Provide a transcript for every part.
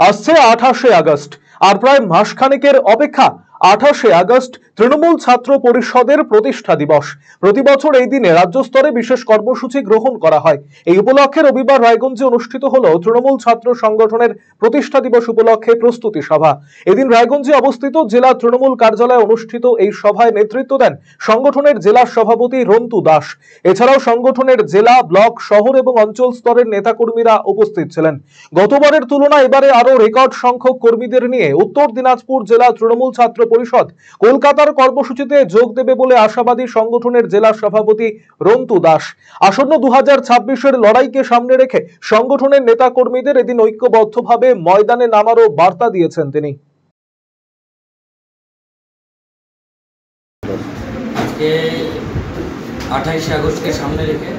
আসছে 28শে আগস্ট, আর প্রায় মাসখানেকের অপেক্ষা। 28শে আগস্ট তৃণমূল ছাত্র পরিষদের প্রতিষ্ঠা দিবস। প্রতি বছর এই দিনে রাজ্য স্তরে বিশেষ কর্মসূচি গ্রহণ করা হয়। এই উপলক্ষে রবিবার রায়গঞ্জে অনুষ্ঠিত হলো তৃণমূল ছাত্র সংগঠনের প্রতিষ্ঠা দিবস উপলক্ষে প্রস্তুতি সভা। এদিন রায়গঞ্জে অবস্থিত জেলা তৃণমূল কার্যালয়ে অনুষ্ঠিত এই সভায় নেতৃত্ব দেন সংগঠনের জেলা সভাপতি রন্তু দাস। এছাড়াও সংগঠনের জেলা, ব্লক, শহর এবং অঞ্চল স্তরের নেতাকর্মীরা উপস্থিত ছিলেন। গতবারের তুলনায় এবারে আরো রেকর্ড সংখ্যক কর্মীদের নিয়ে উত্তর দিনাজপুর জেলা তৃণমূল ছাত্র পরিষদ কলকাতার কর্মসূচিতে যোগ দেবে বলে আশাবাদী সংগঠনের জেলা সভাপতি রন্তু দাস। আসন্ন 2026-এর লড়াইকে সামনে রেখে সংগঠনের নেতা কর্মীদের এদিন ঐক্যবদ্ধভাবে ময়দানে নামারও বার্তা দিয়েছেন তিনি। 28শে আগস্টকে সামনে রেখে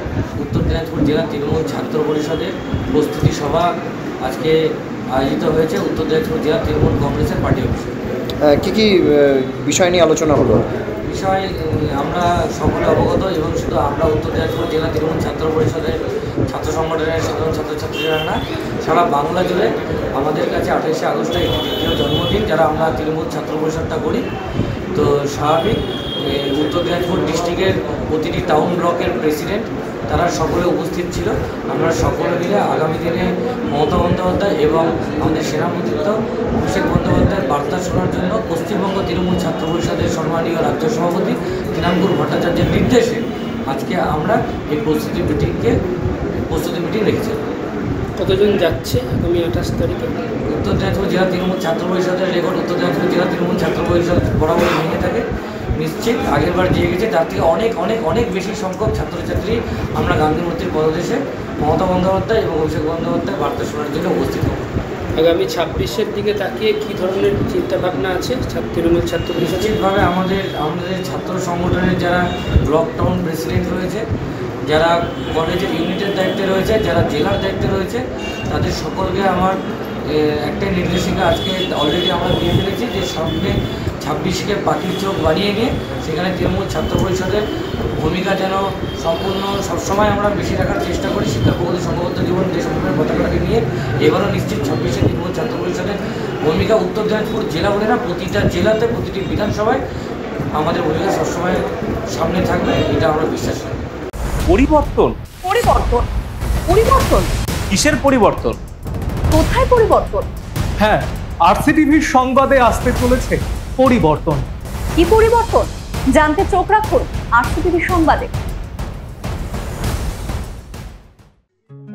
উত্তর দিনাজপুর জেলা তৃণমূল ছাত্র পরিষদের প্রস্তুতি সভা আজকে আয়োজিত হয়েছে উত্তর দিনাজপুর জেলা তৃণমূল কংগ্রেসের পার্টি অফিসে। কি কি বিষয় নিয়ে আলোচনা হলো? বিষয় আমরা সকলে অবগত, এবং শুধু আমরা উত্তর দিনাজপুর জেলা তৃণমূল ছাত্র পরিষদের ছাত্র সংগঠনের সাধারণ ছাত্রছাত্রীরা না, সারা বাংলা জুড়ে আমাদের কাছে 28শে আগস্টে একটি দ্বিতীয় জন্মদিন, যারা আমরা তৃণমূল ছাত্র পরিষদটা করি। তো স্বাভাবিক উত্তর দিনাজপুর ডিস্ট্রিক্টের প্রতিটি টাউন ব্লকের প্রেসিডেন্ট তারা সকলে উপস্থিত ছিল। আমরা সকলে মিলে আগামী দিনে মমতা বন্দ্যোপাধ্যায় এবং আমাদের সেনাপতিত্ব অভিষেক বন্দ্যোপাধ্যায়ের বার্তা শোনার জন্য পশ্চিমবঙ্গ তৃণমূল ছাত্র পরিষদের সম্মানীয় রাজ্য সভাপতি তৃণাঙ্কুর ভট্টাচার্যের নির্দেশে আজকে আমরা এই প্রস্তুতি মিটিং রেখেছি। কতজন যাচ্ছে আগামী 28 তারিখে? উত্তর দিনাজপুর জেলা তৃণমূল ছাত্র পরিষদের রেকর্ড উত্তর দিনাজপুর জেলা তৃণমূল ছাত্র পরিষদ বরাবরই ভেঙে থাকে। নিশ্চিত আগের বার যে গেছে তার থেকে অনেক অনেক অনেক বেশি সংখ্যক ছাত্রছাত্রী আমরা গান্ধী মূর্তির পদদেশে মমতা বন্দ্যোপাধ্যায় এবং অভিষেক বন্দ্যোপাধ্যায় বার্তা শোনার জন্য উপস্থিত হব। আগামী 26-এর দিকে তাকিয়ে কী ধরনের চিন্তাভাবনা আছে তৃণমূল ছাত্র পরিষদ? নিশ্চিতভাবে আমাদের ছাত্র সংগঠনের যারা ব্লক টাউন প্রেসিডেন্ট রয়েছে, যারা কলেজের ইউনিটের দায়িত্বে রয়েছে, যারা জেলার দায়িত্বে রয়েছে, তাদের সকলকে আমার একটাই নির্দেশিকা আজকে অলরেডি আমরা দিয়ে ফেলেছি যে সামনে 26কে পাখির চোখ বানিয়ে নিয়ে সেখানে তৃণমূল ছাত্র পরিষদের ভূমিকা যেন সম্পূর্ণ সবসময় আমরা বেশি রাখার চেষ্টা করি। শিক্ষা প্রগতি সংঘবদ্ধ জীবন যে সংগঠনের পতাকাটাকে নিয়ে এবারও নিশ্চিত 26শে তৃণমূল ছাত্র পরিষদের ভূমিকা উত্তর দিনাজপুর জেলা বলে না, প্রতিটা জেলাতে প্রতিটি বিধানসভায় আমাদের ভূমিকা সবসময় সামনে থাকবে, এটা আমরা বিশ্বাস করি। পরিবর্তন পরিবর্তন পরিবর্তন কিসের পরিবর্তন? কোথায় পরিবর্তন? হ্যাঁ, আরসিটিভির সংবাদে আসতে চলেছে পরিবর্তন। কি পরিবর্তন জানতে চোখ রাখুন আরসিটিভি সংবাদে।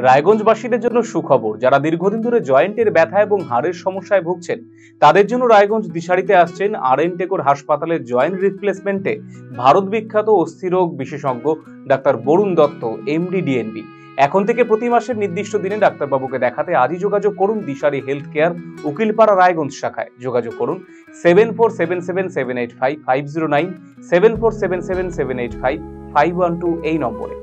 রায়গঞ্জবাসীদের জন্য সুখবর। যারা দীর্ঘদিন ধরে জয়েন্টের ব্যথা এবং হাড়ের সমস্যায় ভুগছেন তাদের জন্য রায়গঞ্জ দিশারিতে আসছেন আর.এন. টেকোর হাসপাতালের জয়েন্ট রিপ্লেসমেন্টে ভারত বিখ্যাত অস্থিরোগ বিশেষজ্ঞ doctor Barun Dutta, MD, DNB. এখন থেকে প্রতি মাসের নির্দিষ্ট দিনে ডাক্তারবাবুকে দেখাতে আজই যোগাযোগ করুন দিশারি হেলথ কেয়ার, উকিলপাড়া, রায়গঞ্জ শাখায়। যোগাযোগ করুন 7477785509, 7477785512 এই নম্বরে।